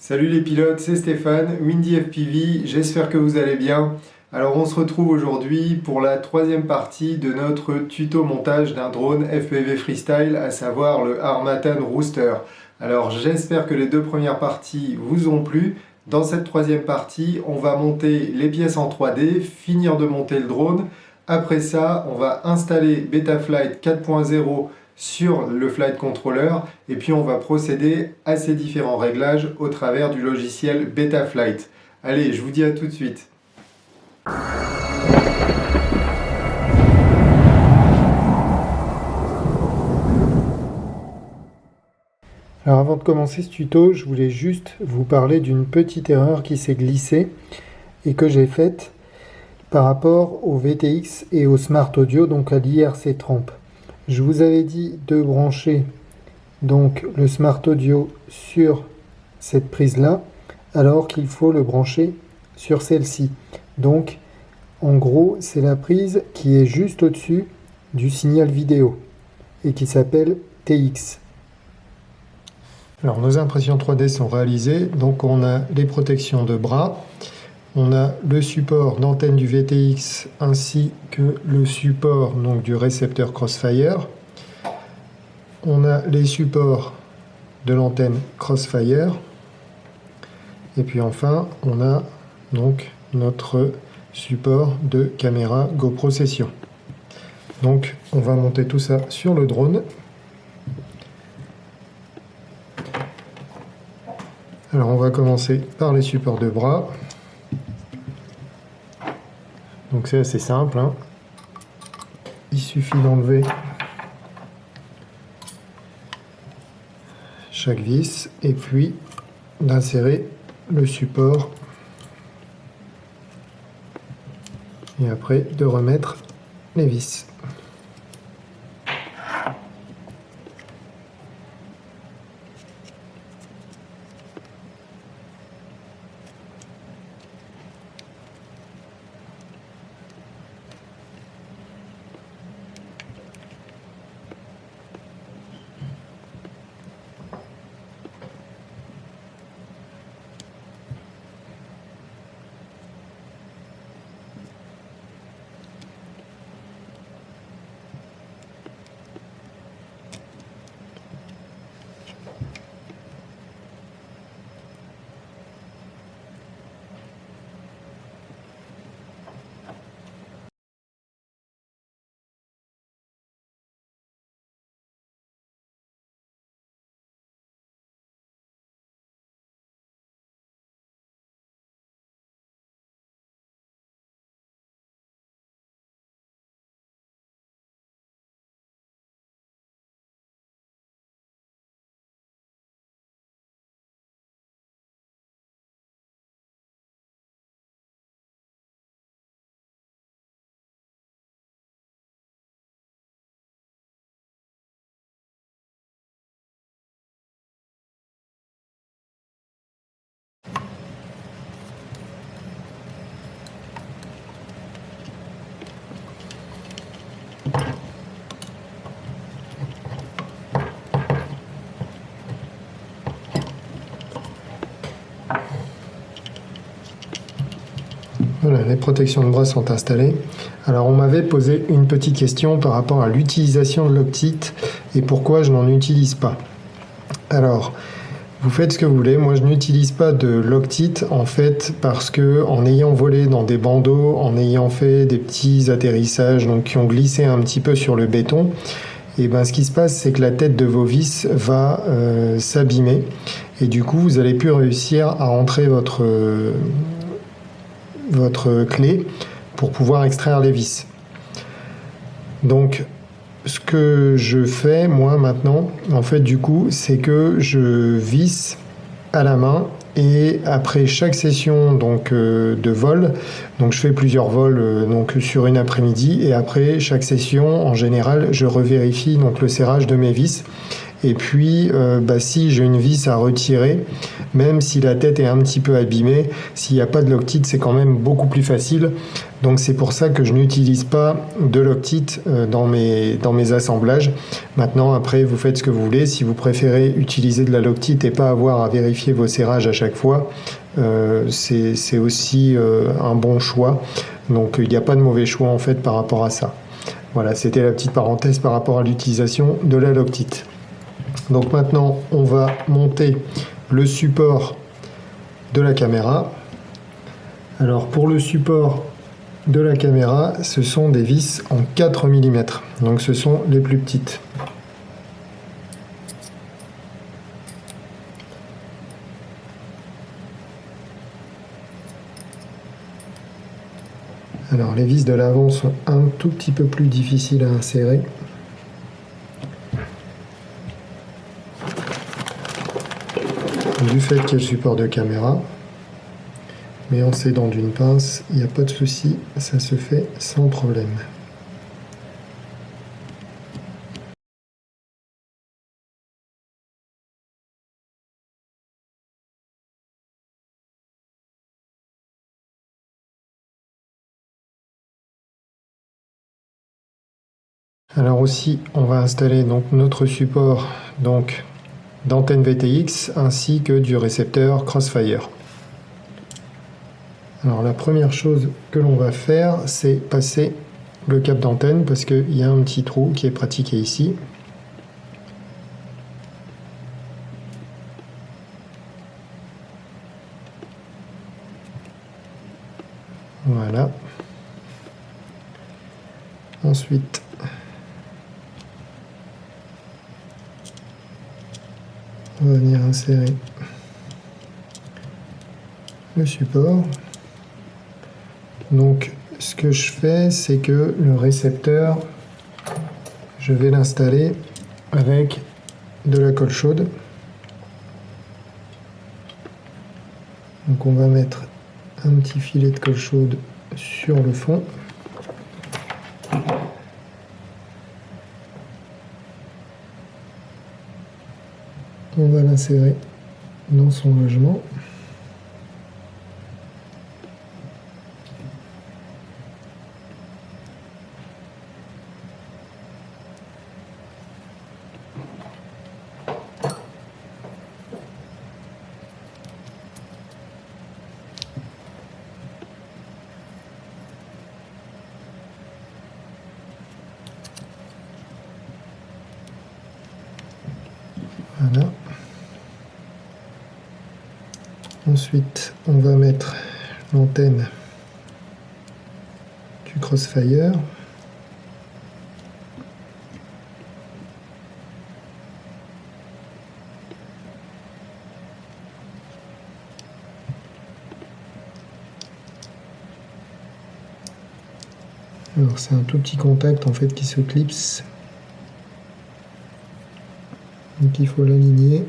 Salut les pilotes, c'est Stéphane, Windy FPV, j'espère que vous allez bien. Alors on se retrouve aujourd'hui pour la troisième partie de notre tuto montage d'un drone FPV freestyle, à savoir le Harmattan Rooster. Alors j'espère que les deux premières parties vous ont plu. Dans cette troisième partie, on va monter les pièces en 3D, finir de monter le drone. Après ça, on va installer Betaflight 4.0 sur le flight controller et puis on va procéder à ces différents réglages au travers du logiciel Betaflight. Allez, je vous dis à tout de suite. Alors avant de commencer ce tuto, je voulais juste vous parler d'une petite erreur qui s'est glissée et que j'ai faite par rapport au VTX et au Smart Audio, donc à l'IRC Tramp. Je vous avais dit de brancher donc le Smart Audio sur cette prise là, alors qu'il faut le brancher sur celle-ci. Donc en gros, c'est la prise qui est juste au-dessus du signal vidéo et qui s'appelle TX. Alors nos impressions 3D sont réalisées, donc on a les protections de bras, on a le support d'antenne du VTX ainsi que le support donc du récepteur Crossfire. On a les supports de l'antenne Crossfire. Et puis enfin, on a donc notre support de caméra GoPro Session. Donc on va monter tout ça sur le drone. Alors on va commencer par les supports de bras. Donc c'est assez simple, hein. Il suffit d'enlever chaque vis et puis d'insérer le support et après de remettre les vis. Voilà, les protections de bras sont installées. Alors on m'avait posé une petite question par rapport à l'utilisation de l'Octite et pourquoi je n'en utilise pas. Alors, vous faites ce que vous voulez. Moi, je n'utilise pas de l'Octite en fait parce que en ayant volé dans des bandeaux, en ayant fait des petits atterrissages donc qui ont glissé un petit peu sur le béton, et ben ce qui se passe, c'est que la tête de vos vis va s'abîmer et du coup, vous n'allez plus réussir à rentrer votre clé pour pouvoir extraire les vis. Donc ce que je fais moi maintenant en fait du coup c'est que je visse à la main et après chaque session donc de vol, donc je fais plusieurs vols donc sur une après-midi et après chaque session en général je revérifie donc le serrage de mes vis Et puis, si j'ai une vis à retirer, même si la tête est un petit peu abîmée, s'il n'y a pas de Loctite, c'est quand même beaucoup plus facile. Donc c'est pour ça que je n'utilise pas de Loctite dans mes assemblages. Maintenant, après, vous faites ce que vous voulez. Si vous préférez utiliser de la Loctite et pas avoir à vérifier vos serrages à chaque fois, c'est aussi un bon choix. Donc il n'y a pas de mauvais choix en fait par rapport à ça. Voilà, c'était la petite parenthèse par rapport à l'utilisation de la Loctite. Donc maintenant, on va monter le support de la caméra. Alors pour le support de la caméra, ce sont des vis en 4 mm. Donc ce sont les plus petites. Alors les vis de l'avant sont un tout petit peu plus difficiles à insérer. Du fait qu'il y a le support de caméra. Mais en s'aidant d'une pince, il n'y a pas de souci, ça se fait sans problème. Alors aussi, on va installer donc notre support d'antenne VTX ainsi que du récepteur Crossfire. Alors la première chose que l'on va faire, c'est passer le câble d'antenne parce qu'il y a un petit trou qui est pratiqué ici. Voilà. Ensuite, on va venir insérer le support. Donc ce que je fais, c'est que le récepteur, je vais l'installer avec de la colle chaude. Donc on va mettre un petit filet de colle chaude sur le fond. On va l'insérer dans son logement. Voilà. Ensuite, on va mettre l'antenne du Crossfire. Alors c'est un tout petit contact en fait qui se clipse. Donc il faut l'aligner.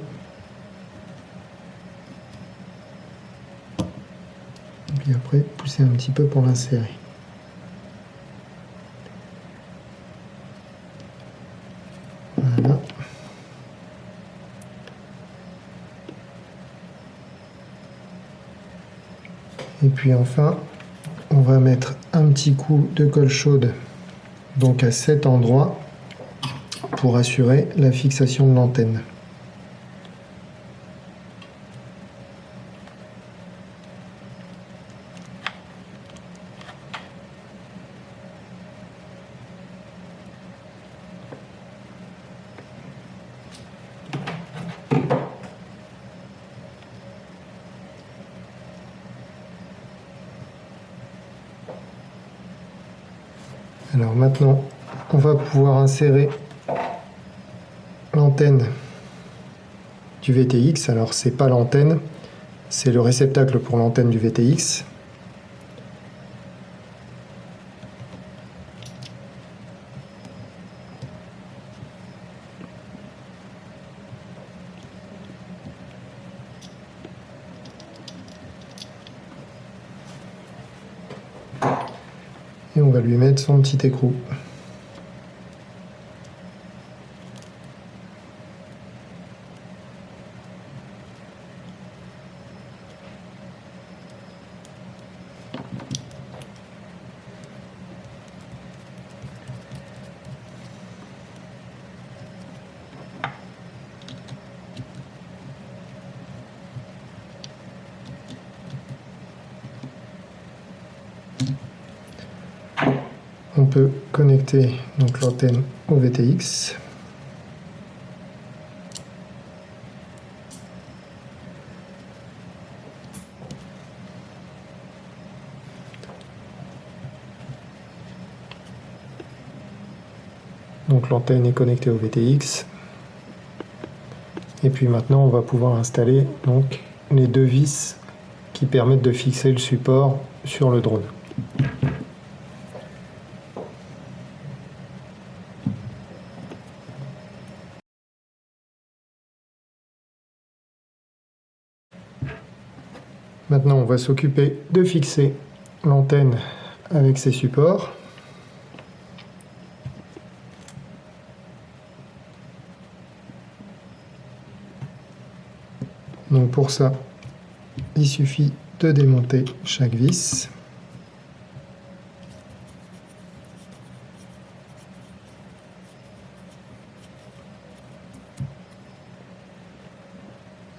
Et puis après pousser un petit peu pour l'insérer. Voilà. Et puis enfin, on va mettre un petit coup de colle chaude donc à cet endroit pour assurer la fixation de l'antenne. Alors maintenant, on va pouvoir insérer l'antenne du VTX. Alors c'est pas l'antenne, c'est le réceptacle pour l'antenne du VTX. Et on va lui mettre son petit écrou. peut connecter donc l'antenne au VTX. Donc l'antenne est connectée au VTX. Et puis maintenant on va pouvoir installer donc les deux vis qui permettent de fixer le support sur le drone. Maintenant on va s'occuper de fixer l'antenne avec ses supports. Donc pour ça, il suffit de démonter chaque vis.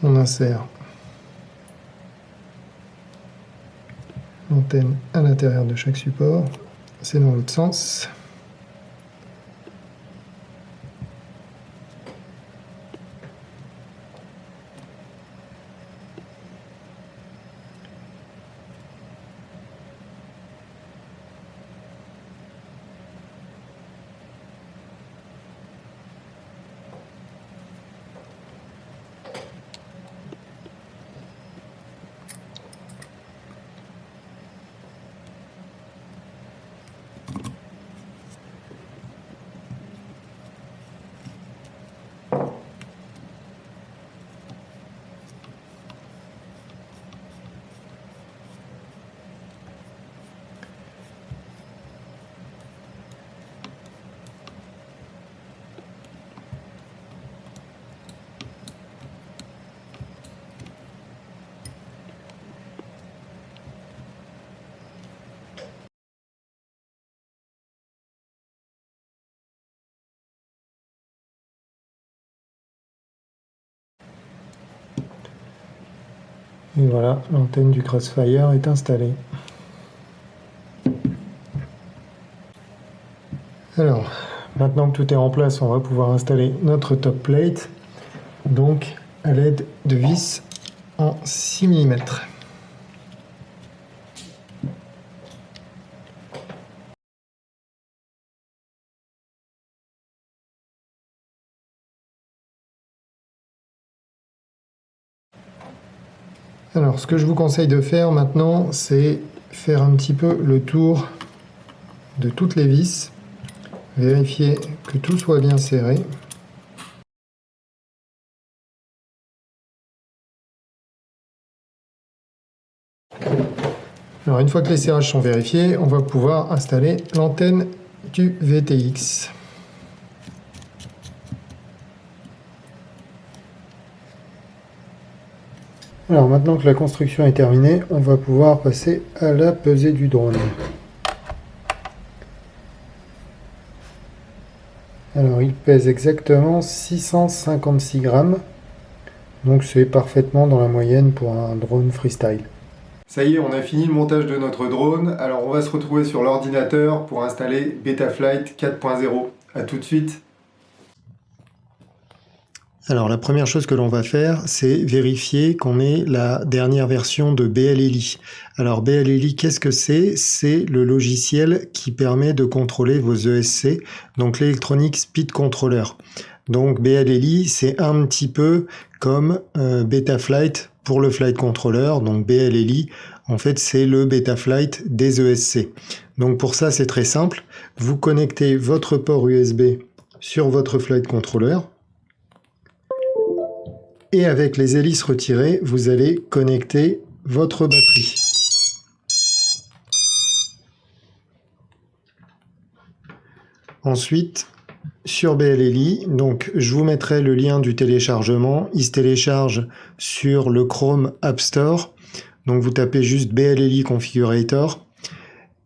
On insère l'antenne à l'intérieur de chaque support. C'est dans l'autre sens. Et voilà, l'antenne du Crossfire est installée. Alors, maintenant que tout est en place, on va pouvoir installer notre top plate, donc à l'aide de vis en 6 mm. Alors, ce que je vous conseille de faire maintenant, c'est faire un petit peu le tour de toutes les vis, vérifier que tout soit bien serré. Alors, une fois que les serrages sont vérifiés, on va pouvoir installer l'antenne du VTX. Alors maintenant que la construction est terminée, on va pouvoir passer à la pesée du drone. Alors il pèse exactement 656 grammes, donc c'est parfaitement dans la moyenne pour un drone freestyle. Ça y est, on a fini le montage de notre drone, alors on va se retrouver sur l'ordinateur pour installer Betaflight 4.0. A tout de suite. Alors la première chose que l'on va faire, c'est vérifier qu'on ait la dernière version de BLLI. Alors BLLI, qu'est-ce que c'est? C'est le logiciel qui permet de contrôler vos ESC, donc l'Electronic Speed Controller. Donc BLLI, c'est un petit peu comme Betaflight pour le Flight Controller. Donc BLLI, en fait, c'est le Betaflight des ESC. Donc pour ça, c'est très simple. Vous connectez votre port USB sur votre Flight Controller. Et avec les hélices retirées, vous allez connecter votre batterie. Ensuite, sur BLLI, donc je vous mettrai le lien du téléchargement. Il se télécharge sur le Chrome App Store. Donc vous tapez juste BLLI Configurator.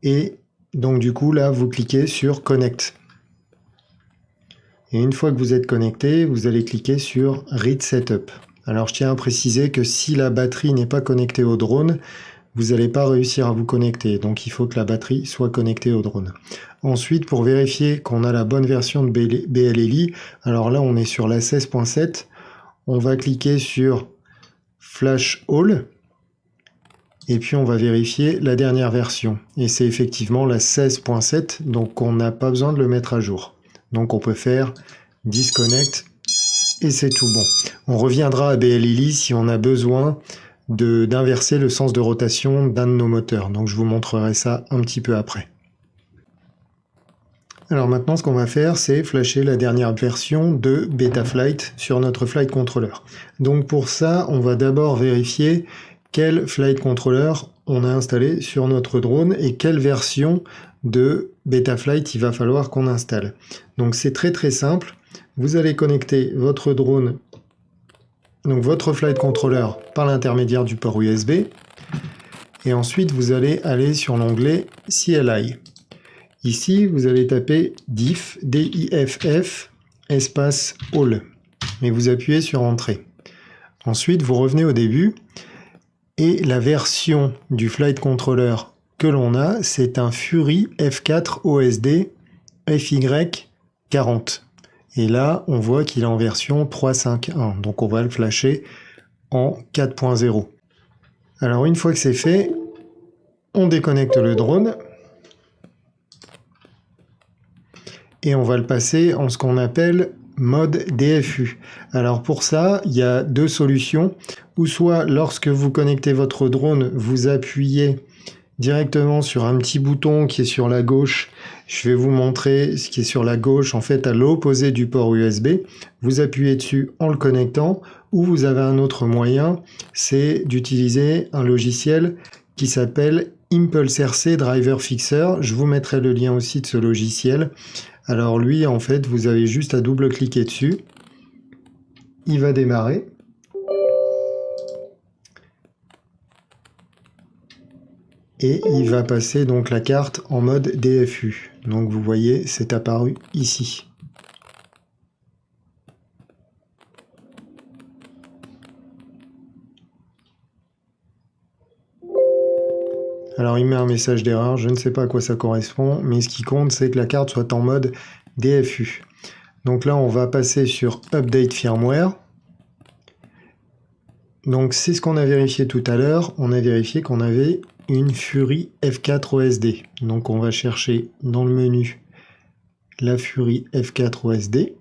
Et donc du coup là, vous cliquez sur Connect. Et une fois que vous êtes connecté, vous allez cliquer sur Read Setup. Alors je tiens à préciser que si la batterie n'est pas connectée au drone, vous n'allez pas réussir à vous connecter. Donc il faut que la batterie soit connectée au drone. Ensuite, pour vérifier qu'on a la bonne version de BLLI, alors là on est sur la 16.7, on va cliquer sur Flash All, et puis on va vérifier la dernière version. Et c'est effectivement la 16.7, donc on n'a pas besoin de le mettre à jour. Donc on peut faire Disconnect, et c'est tout bon. On reviendra à BLLI si on a besoin d'inverser le sens de rotation d'un de nos moteurs. Donc je vous montrerai ça un petit peu après. Alors maintenant, ce qu'on va faire, c'est flasher la dernière version de Betaflight sur notre flight controller. Donc pour ça, on va d'abord vérifier quel flight controller on a installé sur notre drone et quelle version de Betaflight il va falloir qu'on installe. Donc c'est très très simple. Vous allez connecter votre drone, donc votre flight controller par l'intermédiaire du port USB. Et ensuite, vous allez aller sur l'onglet CLI. Ici, vous allez taper diff, D-I-F-F, espace all. Et vous appuyez sur Entrée. Ensuite, vous revenez au début. Et la version du flight controller que l'on a, c'est un Fury F4 OSD FY40. Et là, on voit qu'il est en version 3.5.1. Donc on va le flasher en 4.0. Alors une fois que c'est fait, on déconnecte le drone. Et on va le passer en ce qu'on appelle mode DFU. Alors pour ça, il y a deux solutions. Ou soit lorsque vous connectez votre drone, vous appuyez directement sur un petit bouton qui est sur la gauche. Je vais vous montrer ce qui est sur la gauche, en fait à l'opposé du port USB. Vous appuyez dessus en le connectant. Ou vous avez un autre moyen, c'est d'utiliser un logiciel qui s'appelle Impulse RC Driver Fixer. Je vous mettrai le lien aussi de ce logiciel. Alors lui, en fait, vous avez juste à double-cliquer dessus. Il va démarrer. Et il va passer donc la carte en mode DFU. Donc vous voyez, c'est apparu ici. Alors il met un message d'erreur, je ne sais pas à quoi ça correspond, mais ce qui compte c'est que la carte soit en mode DFU. Donc là on va passer sur Update Firmware. Donc c'est ce qu'on a vérifié tout à l'heure, on a vérifié qu'on avait une Fury F4 OSD. Donc on va chercher dans le menu la Fury F4 OSD.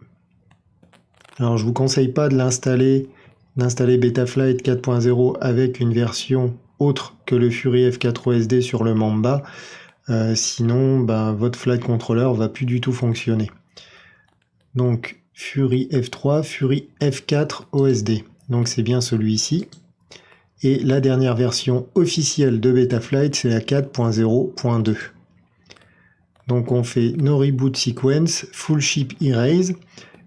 Alors je vous conseille pas de d'installer Betaflight 4.0 avec une version autre que le Fury F4 OSD sur le Mamba, sinon votre flight controller va plus du tout fonctionner. Donc Fury F3, Fury F4 OSD, donc c'est bien celui-ci. Et la dernière version officielle de Betaflight, c'est la 4.0.2. Donc on fait No Reboot Sequence, Full Chip Erase,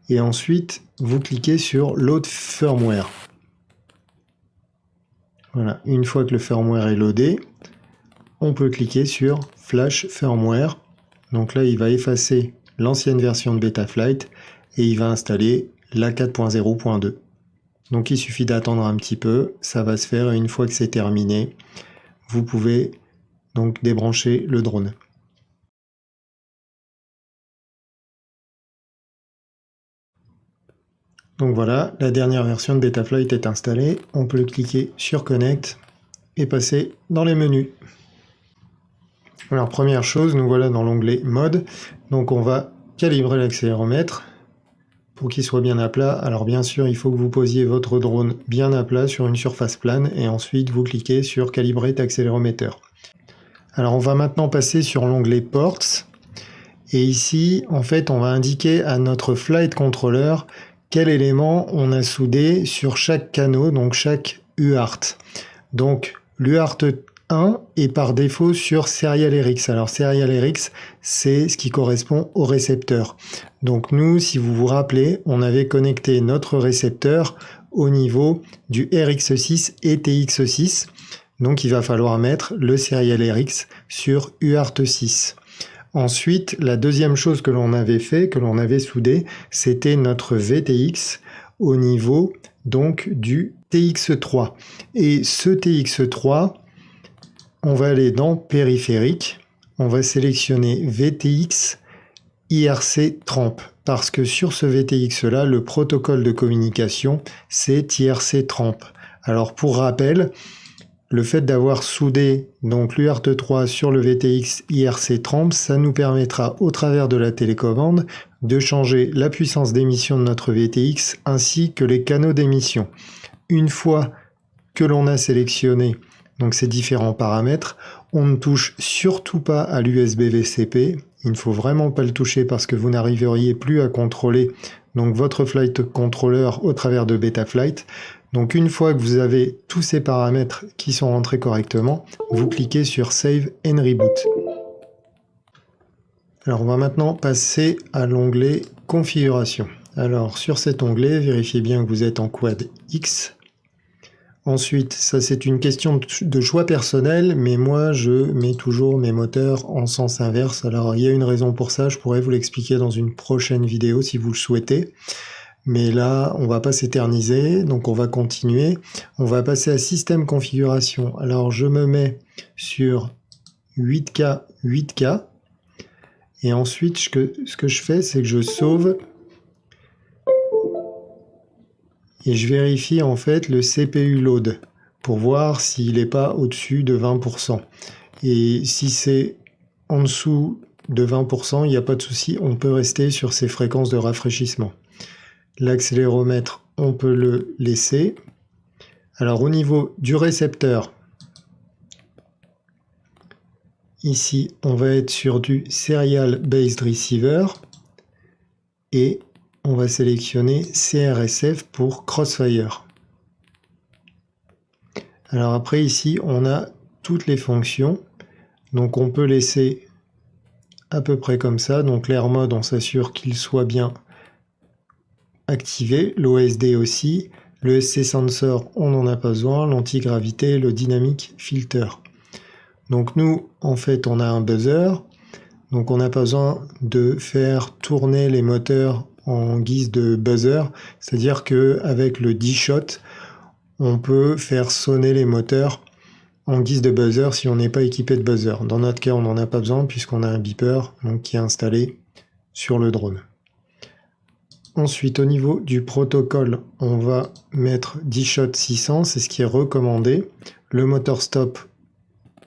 et ensuite vous cliquez sur Load Firmware. Voilà, une fois que le firmware est loadé, on peut cliquer sur Flash Firmware. Donc là, il va effacer l'ancienne version de Betaflight et il va installer la 4.0.2. Donc il suffit d'attendre un petit peu, ça va se faire et une fois que c'est terminé, vous pouvez donc débrancher le drone. Donc voilà, la dernière version de Betaflight est installée. On peut cliquer sur Connect et passer dans les menus. Alors première chose, nous voilà dans l'onglet Mode. Donc on va calibrer l'accéléromètre pour qu'il soit bien à plat. Alors bien sûr, il faut que vous posiez votre drone bien à plat sur une surface plane et ensuite vous cliquez sur Calibrer accéléromètre. Alors on va maintenant passer sur l'onglet Ports. Et ici, en fait, on va indiquer à notre flight controller quel élément on a soudé sur chaque canot, donc chaque UART. Donc l'UART 1 est par défaut sur Serial RX. Alors Serial RX, c'est ce qui correspond au récepteur. Donc nous, si vous vous rappelez, on avait connecté notre récepteur au niveau du RX6 et TX6. Donc il va falloir mettre le Serial RX sur UART 6. Ensuite, la deuxième chose que l'on avait fait, que l'on avait soudé, c'était notre VTX au niveau donc du TX3. Et ce TX3, on va aller dans périphérique, on va sélectionner VTX IRC Tramp, parce que sur ce VTX là, le protocole de communication, c'est IRC Tramp. Alors pour rappel, le fait d'avoir soudé donc l'UART3 sur le VTX IRC Tramp, ça nous permettra au travers de la télécommande de changer la puissance d'émission de notre VTX ainsi que les canaux d'émission. Une fois que l'on a sélectionné donc ces différents paramètres, on ne touche surtout pas à l'USB VCP. Il ne faut vraiment pas le toucher parce que vous n'arriveriez plus à contrôler donc votre flight controller au travers de Betaflight. Donc une fois que vous avez tous ces paramètres qui sont rentrés correctement, vous cliquez sur Save and Reboot. Alors on va maintenant passer à l'onglet Configuration. Alors sur cet onglet, vérifiez bien que vous êtes en Quad X. Ensuite, ça c'est une question de choix personnel, mais moi je mets toujours mes moteurs en sens inverse. Alors il y a une raison pour ça, je pourrais vous l'expliquer dans une prochaine vidéo si vous le souhaitez. Mais là, on va pas s'éterniser, donc on va continuer. On va passer à système configuration. Alors je me mets sur 8K, 8K. Et ensuite, ce que je fais, c'est que je sauve. Et je vérifie en fait le CPU load pour voir s'il n'est pas au-dessus de 20%. Et si c'est en dessous de 20%, il n'y a pas de souci, on peut rester sur ces fréquences de rafraîchissement. L'accéléromètre, on peut le laisser. Alors au niveau du récepteur, ici on va être sur du Serial Based Receiver et on va sélectionner CRSF pour Crossfire. Alors après ici on a toutes les fonctions, donc on peut laisser à peu près comme ça, donc l'air mode on s'assure qu'il soit bien activé, l'OSD aussi, le SC sensor on n'en a pas besoin, l'antigravité, le dynamic filter. Donc nous en fait on a un buzzer, donc on n'a pas besoin de faire tourner les moteurs en guise de buzzer, c'est-à-dire que avec le D-Shot on peut faire sonner les moteurs en guise de buzzer si on n'est pas équipé de buzzer. Dans notre cas on n'en a pas besoin puisqu'on a un beeper donc, qui est installé sur le drone. Ensuite, au niveau du protocole, on va mettre D-Shot 600, c'est ce qui est recommandé. Le moteur stop,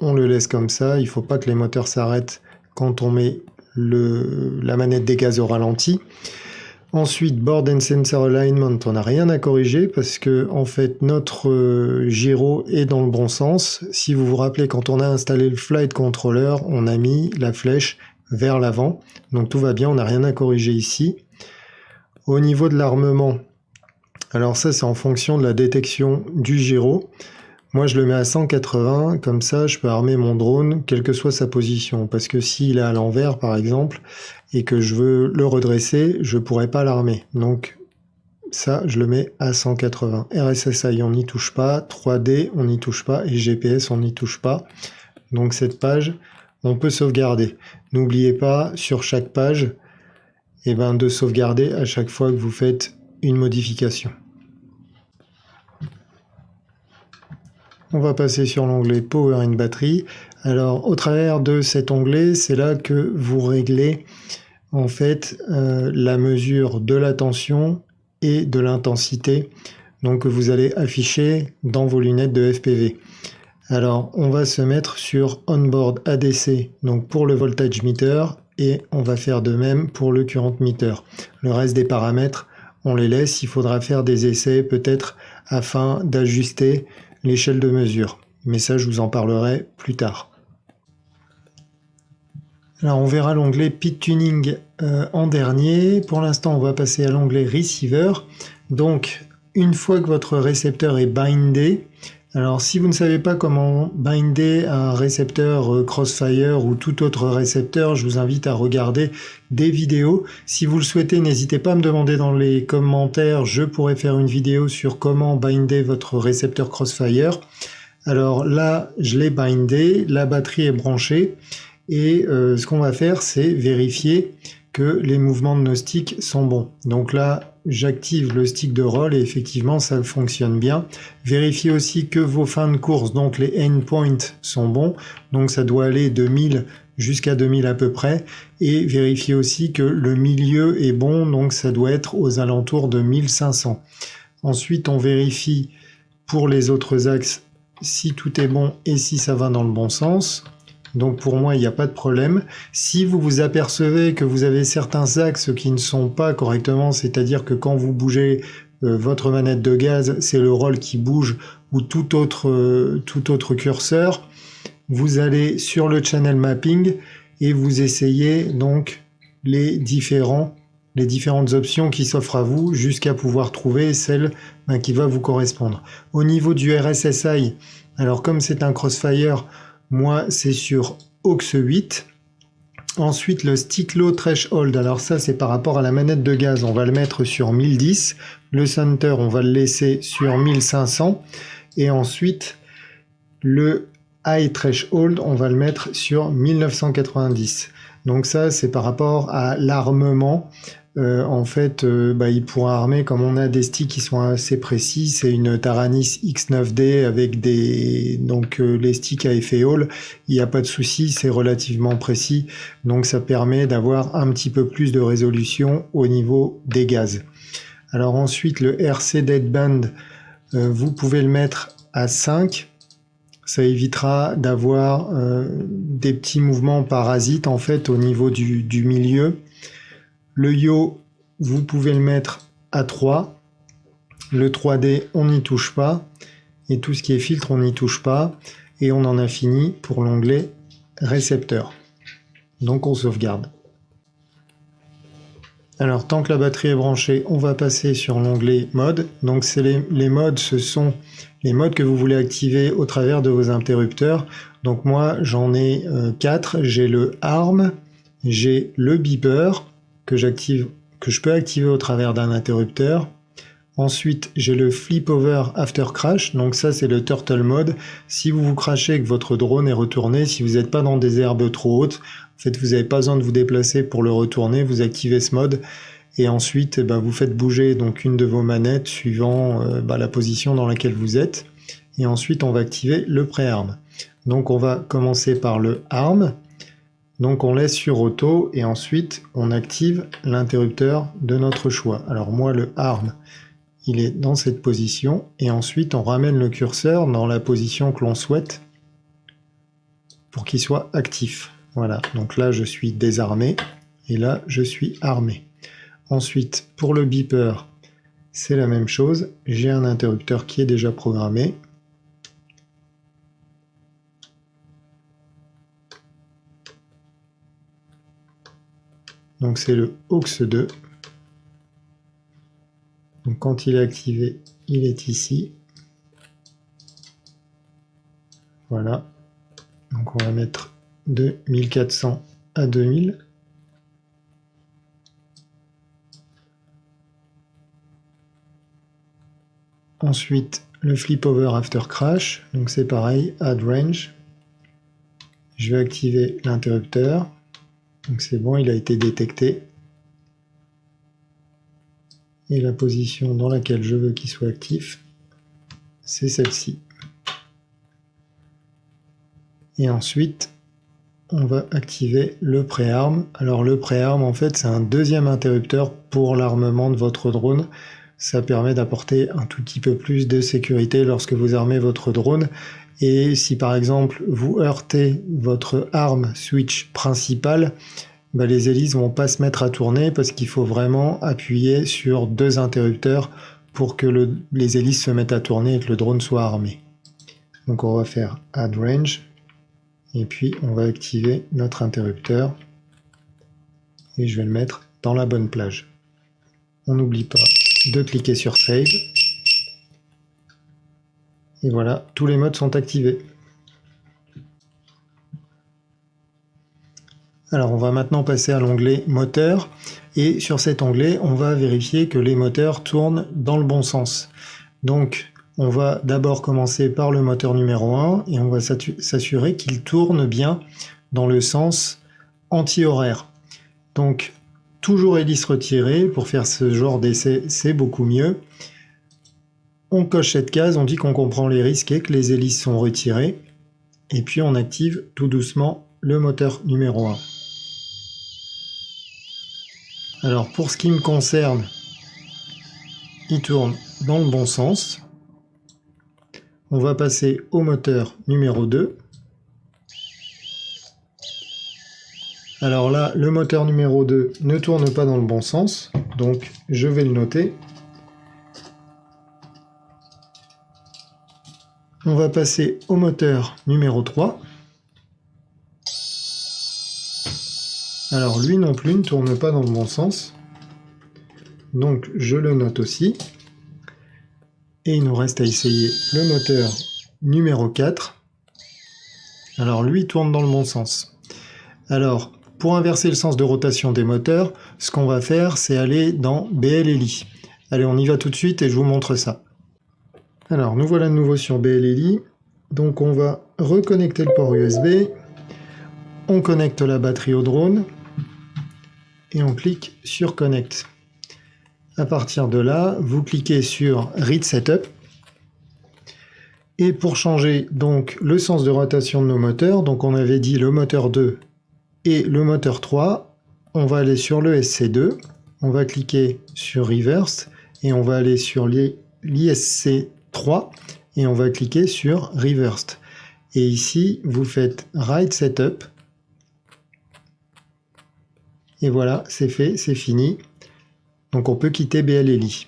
on le laisse comme ça. Il ne faut pas que les moteurs s'arrêtent quand on met la manette des gaz au ralenti. Ensuite, Board and Sensor Alignment, on n'a rien à corriger parce que en fait, notre gyro est dans le bon sens. Si vous vous rappelez, quand on a installé le Flight Controller, on a mis la flèche vers l'avant. Donc tout va bien, on n'a rien à corriger ici. Au niveau de l'armement, alors ça c'est en fonction de la détection du gyro. Moi je le mets à 180, comme ça je peux armer mon drone quelle que soit sa position. Parce que s'il est à l'envers par exemple, et que je veux le redresser, je ne pourrais pas l'armer. Donc ça je le mets à 180. RSSI on n'y touche pas, 3D on n'y touche pas, et GPS on n'y touche pas. Donc cette page on peut sauvegarder. N'oubliez pas sur chaque page, de sauvegarder à chaque fois que vous faites une modification. On va passer sur l'onglet Power and Battery. Alors au travers de cet onglet, c'est là que vous réglez en fait la mesure de la tension et de l'intensité donc que vous allez afficher dans vos lunettes de FPV. Alors on va se mettre sur Onboard ADC donc pour le voltage meter, et on va faire de même pour le current meter. Le reste des paramètres, on les laisse. Il faudra faire des essais peut-être afin d'ajuster l'échelle de mesure. Mais ça, je vous en parlerai plus tard. Alors, on verra l'onglet Pit Tuning en dernier. Pour l'instant, on va passer à l'onglet Receiver. Donc, une fois que votre récepteur est bindé, alors si vous ne savez pas comment binder un récepteur Crossfire ou tout autre récepteur, je vous invite à regarder des vidéos. Si vous le souhaitez, n'hésitez pas à me demander dans les commentaires, je pourrais faire une vidéo sur comment binder votre récepteur Crossfire. Alors là, je l'ai bindé, la batterie est branchée et ce qu'on va faire, c'est vérifier que les mouvements de nos sticks sont bons. Donc là, j'active le stick de roll et effectivement, ça fonctionne bien. Vérifiez aussi que vos fins de course, donc les endpoints, sont bons. Donc ça doit aller de 1000 jusqu'à 2000 à peu près. Et vérifiez aussi que le milieu est bon, donc ça doit être aux alentours de 1500. Ensuite, on vérifie pour les autres axes si tout est bon et si ça va dans le bon sens. Donc pour moi, il n'y a pas de problème. Si vous vous apercevez que vous avez certains axes qui ne sont pas correctement, c'est-à-dire que quand vous bougez votre manette de gaz, c'est le roll qui bouge ou tout autre curseur, vous allez sur le channel mapping et vous essayez donc les différentes options qui s'offrent à vous jusqu'à pouvoir trouver celle qui va vous correspondre. Au niveau du RSSI, alors comme c'est un Crossfire, moi c'est sur aux 8. Ensuite le stick low threshold, alors ça c'est par rapport à la manette de gaz, on va le mettre sur 1010. Le center on va le laisser sur 1500. Et ensuite le high threshold on va le mettre sur 1990. Donc ça c'est par rapport à l'armement. En fait, il pourra armer, comme on a des sticks qui sont assez précis, c'est une Taranis X9D avec les sticks à effet Hall, il n'y a pas de souci, c'est relativement précis, donc ça permet d'avoir un petit peu plus de résolution au niveau des gaz. Alors ensuite, le RC Deadband, vous pouvez le mettre à 5, ça évitera d'avoir des petits mouvements parasites en fait au niveau du milieu. Le yaw, vous pouvez le mettre à 3. Le 3D, on n'y touche pas. Et tout ce qui est filtre, on n'y touche pas. Et on en a fini pour l'onglet récepteur. Donc on sauvegarde. Alors tant que la batterie est branchée, on va passer sur l'onglet mode. Donc c'est les modes, ce sont les modes que vous voulez activer au travers de vos interrupteurs. Donc moi j'en ai 4. J'ai le ARM, j'ai le beeper, que je peux activer au travers d'un interrupteur. Ensuite, j'ai le flip over after crash, donc ça c'est le turtle mode. Si vous crashez et que votre drone est retourné, si vous n'êtes pas dans des herbes trop hautes, en fait vous n'avez pas besoin de vous déplacer pour le retourner, vous activez ce mode et ensuite vous faites bouger donc une de vos manettes suivant la position dans laquelle vous êtes. Et ensuite on va activer le pré-arm. Donc on va commencer par le arm. Donc on laisse sur auto et ensuite on active l'interrupteur de notre choix. Alors moi le arm, il est dans cette position et ensuite on ramène le curseur dans la position que l'on souhaite pour qu'il soit actif. Voilà, donc là je suis désarmé et là je suis armé. Ensuite pour le beeper, c'est la même chose. J'ai un interrupteur qui est déjà programmé. Donc c'est le aux 2. Donc quand il est activé, il est ici. Voilà. Donc on va mettre de 1400 à 2000. Ensuite, le flip over after crash. Donc c'est pareil, add range. Je vais activer l'interrupteur. Donc c'est bon, il a été détecté. Et la position dans laquelle je veux qu'il soit actif, c'est celle-ci. Et ensuite, on va activer le pré-arm. Alors le pré-arm, en fait, c'est un deuxième interrupteur pour l'armement de votre drone. Ça permet d'apporter un tout petit peu plus de sécurité lorsque vous armez votre drone. Et si par exemple vous heurtez votre arm switch principal, les hélices vont pas se mettre à tourner parce qu'il faut vraiment appuyer sur 2 interrupteurs pour que les hélices se mettent à tourner et que le drone soit armé. Donc on va faire add range et puis on va activer notre interrupteur et je vais le mettre dans la bonne plage. On n'oublie pas de cliquer sur save. Et voilà, tous les modes sont activés. Alors on va maintenant passer à l'onglet moteur et sur cet onglet on va vérifier que les moteurs tournent dans le bon sens. Donc on va d'abord commencer par le moteur numéro 1 et on va s'assurer qu'il tourne bien dans le sens anti-horaire. Donc toujours hélice retirée. Pour faire ce genre d'essai, c'est beaucoup mieux. On coche cette case, on dit qu'on comprend les risques et que les hélices sont retirées. Et puis on active tout doucement le moteur numéro 1. Alors pour ce qui me concerne, il tourne dans le bon sens. On va passer au moteur numéro 2. Alors là, le moteur numéro 2 ne tourne pas dans le bon sens, donc je vais le noter. On va passer au moteur numéro 3. Alors lui non plus ne tourne pas dans le bon sens, donc je le note aussi. Et il nous reste à essayer le moteur numéro 4. Alors lui tourne dans le bon sens. Alors pour inverser le sens de rotation des moteurs, ce qu'on va faire, c'est aller dans BLLI. Allez, on y va tout de suite et je vous montre ça. Alors nous voilà de nouveau sur BLLI. Donc on va reconnecter le port USB. On connecte la batterie au drone. Et on clique sur Connect. À partir de là, vous cliquez sur Read Setup. Et pour changer donc le sens de rotation de nos moteurs, donc on avait dit le moteur 2 et le moteur 3, on va aller sur le SC2, on va cliquer sur Reverse et on va aller sur l'ISC3 et on va cliquer sur Reversed. Et ici, vous faites Ride Setup. Et voilà, c'est fait, c'est fini. Donc on peut quitter BLLI.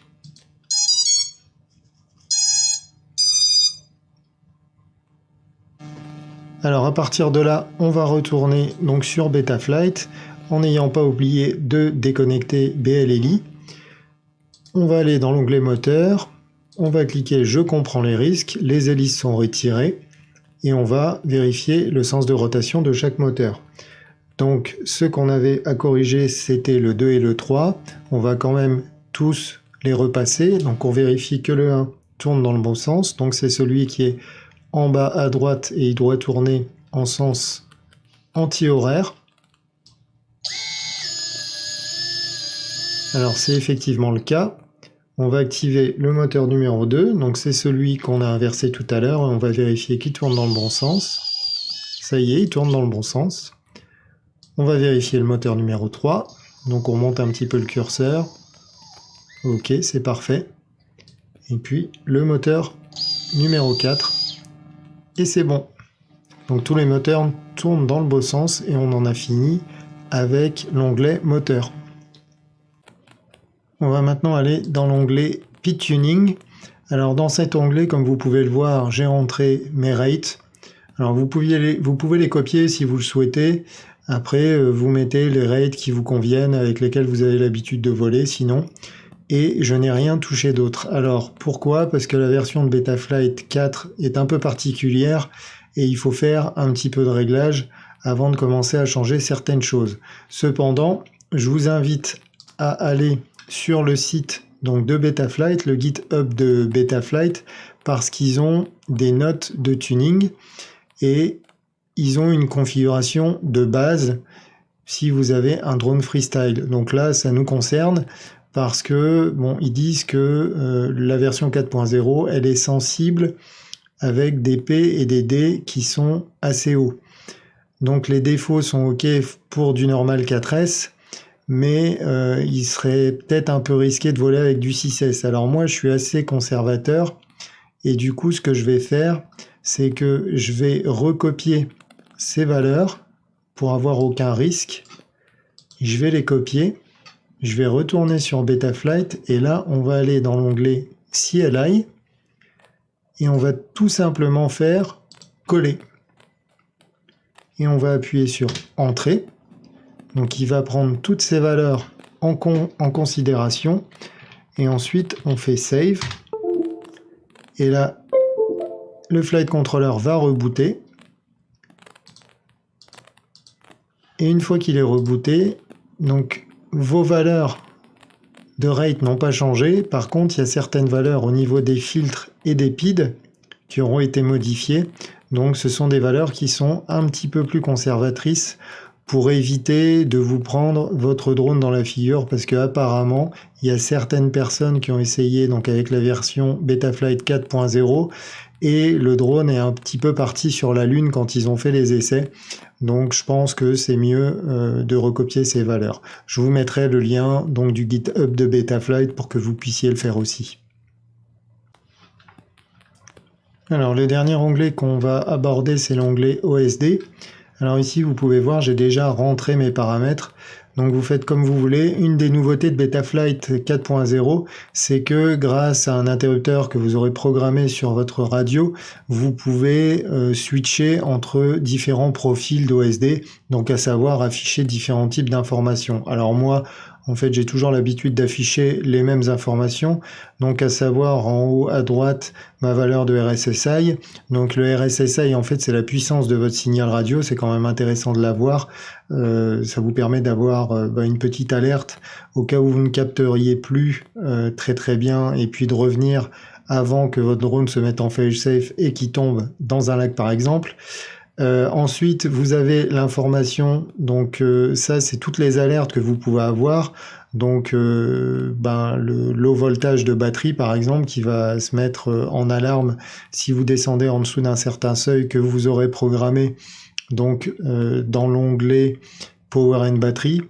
Alors à partir de là, on va retourner donc sur Betaflight en n'ayant pas oublié de déconnecter BLLI. On va aller dans l'onglet moteur, on va cliquer je comprends les risques, les hélices sont retirées et on va vérifier le sens de rotation de chaque moteur. Donc ce qu'on avait à corriger, c'était le 2 et le 3. On va quand même tous les repasser. Donc on vérifie que le 1 tourne dans le bon sens. Donc c'est celui qui est en bas à droite et il doit tourner en sens anti-horaire. Alors c'est effectivement le cas. On va activer le moteur numéro 2. Donc c'est celui qu'on a inversé tout à l'heure. On va vérifier qu'il tourne dans le bon sens. Ça y est, il tourne dans le bon sens. On va vérifier le moteur numéro 3. Donc on monte un petit peu le curseur. Ok, c'est parfait. Et puis le moteur numéro 4. Et c'est bon. Donc tous les moteurs tournent dans le bon sens et on en a fini avec l'onglet moteur. On va maintenant aller dans l'onglet Pit Tuning. Alors dans cet onglet, comme vous pouvez le voir, j'ai rentré mes rates. Alors vous pouvez les copier si vous le souhaitez. Après, vous mettez les rates qui vous conviennent, avec lesquels vous avez l'habitude de voler, sinon. Et je n'ai rien touché d'autre. Alors, pourquoi? Parce que la version de Betaflight 4 est un peu particulière et il faut faire un petit peu de réglage avant de commencer à changer certaines choses. Cependant, je vous invite à aller sur le site donc, de Betaflight, le GitHub de Betaflight, parce qu'ils ont des notes de tuning et ils ont une configuration de base si vous avez un drone freestyle. Donc là, ça nous concerne parce que bon, ils disent que la version 4.0, elle est sensible avec des P et des D qui sont assez hauts. Donc les défauts sont OK pour du normal 4S, mais il serait peut-être un peu risqué de voler avec du 6S. Alors moi, je suis assez conservateur et du coup, ce que je vais faire, c'est que je vais recopier ces valeurs pour avoir aucun risque. Je vais les copier. Je vais retourner sur Betaflight et là, on va aller dans l'onglet CLI et on va tout simplement faire coller. Et on va appuyer sur Entrée. Donc il va prendre toutes ces valeurs en considération et ensuite on fait Save. Et là, le flight controller va rebooter. Et une fois qu'il est rebooté, donc vos valeurs de rate n'ont pas changé. Par contre, il y a certaines valeurs au niveau des filtres et des PID qui auront été modifiées. Donc ce sont des valeurs qui sont un petit peu plus conservatrices pour éviter de vous prendre votre drone dans la figure, parce que apparemment il y a certaines personnes qui ont essayé donc avec la version Betaflight 4.0 et le drone est un petit peu parti sur la Lune quand ils ont fait les essais. Donc je pense que c'est mieux de recopier ces valeurs. Je vous mettrai le lien donc du GitHub de Betaflight pour que vous puissiez le faire aussi. Alors le dernier onglet qu'on va aborder, c'est l'onglet OSD. Alors ici vous pouvez voir, j'ai déjà rentré mes paramètres. Donc vous faites comme vous voulez. Une des nouveautés de Betaflight 4.0, c'est que grâce à un interrupteur que vous aurez programmé sur votre radio, vous pouvez switcher entre différents profils d'OSD, donc à savoir afficher différents types d'informations. Alors moi, en fait, j'ai toujours l'habitude d'afficher les mêmes informations, donc à savoir en haut à droite ma valeur de RSSI. Donc le RSSI, en fait, c'est la puissance de votre signal radio, c'est quand même intéressant de l'avoir. Ça vous permet d'avoir une petite alerte au cas où vous ne capteriez plus très bien, et puis de revenir avant que votre drone se mette en fail-safe et qu'il tombe dans un lac par exemple. Ensuite, vous avez l'information, donc ça c'est toutes les alertes que vous pouvez avoir, donc le low voltage de batterie par exemple qui va se mettre en alarme si vous descendez en dessous d'un certain seuil que vous aurez programmé donc dans l'onglet Power and Battery.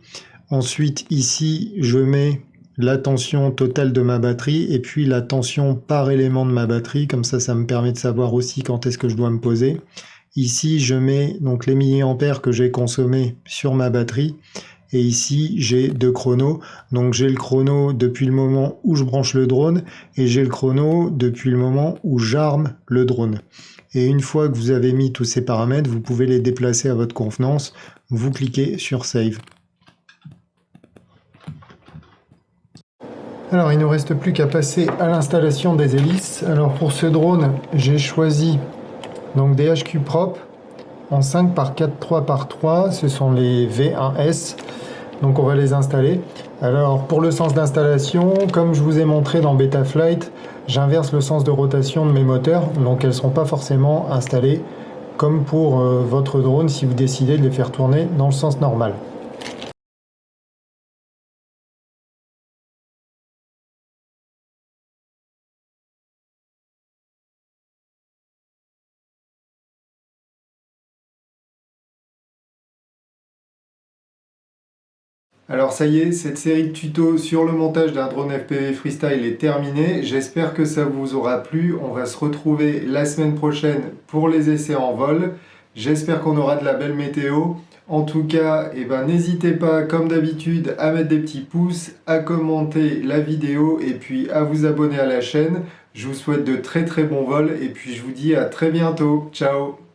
Ensuite ici je mets la tension totale de ma batterie et puis la tension par élément de ma batterie, comme ça me permet de savoir aussi quand est-ce que je dois me poser. Ici, je mets donc les milliampères que j'ai consommés sur ma batterie. Et ici, j'ai 2 chronos. Donc, j'ai le chrono depuis le moment où je branche le drone et j'ai le chrono depuis le moment où j'arme le drone. Et une fois que vous avez mis tous ces paramètres, vous pouvez les déplacer à votre convenance. Vous cliquez sur Save. Alors, il ne nous reste plus qu'à passer à l'installation des hélices. Alors, pour ce drone, j'ai choisi donc des HQ propres en 5 par 4, 3 par 3, ce sont les V1S, donc on va les installer. Alors pour le sens d'installation, comme je vous ai montré dans Betaflight, j'inverse le sens de rotation de mes moteurs, donc elles ne seront pas forcément installées comme pour votre drone si vous décidez de les faire tourner dans le sens normal. Alors ça y est, cette série de tutos sur le montage d'un drone FPV freestyle est terminée. J'espère que ça vous aura plu. On va se retrouver la semaine prochaine pour les essais en vol. J'espère qu'on aura de la belle météo. En tout cas, n'hésitez pas, comme d'habitude, à mettre des petits pouces, à commenter la vidéo et puis à vous abonner à la chaîne. Je vous souhaite de très bons vols et puis je vous dis à très bientôt. Ciao!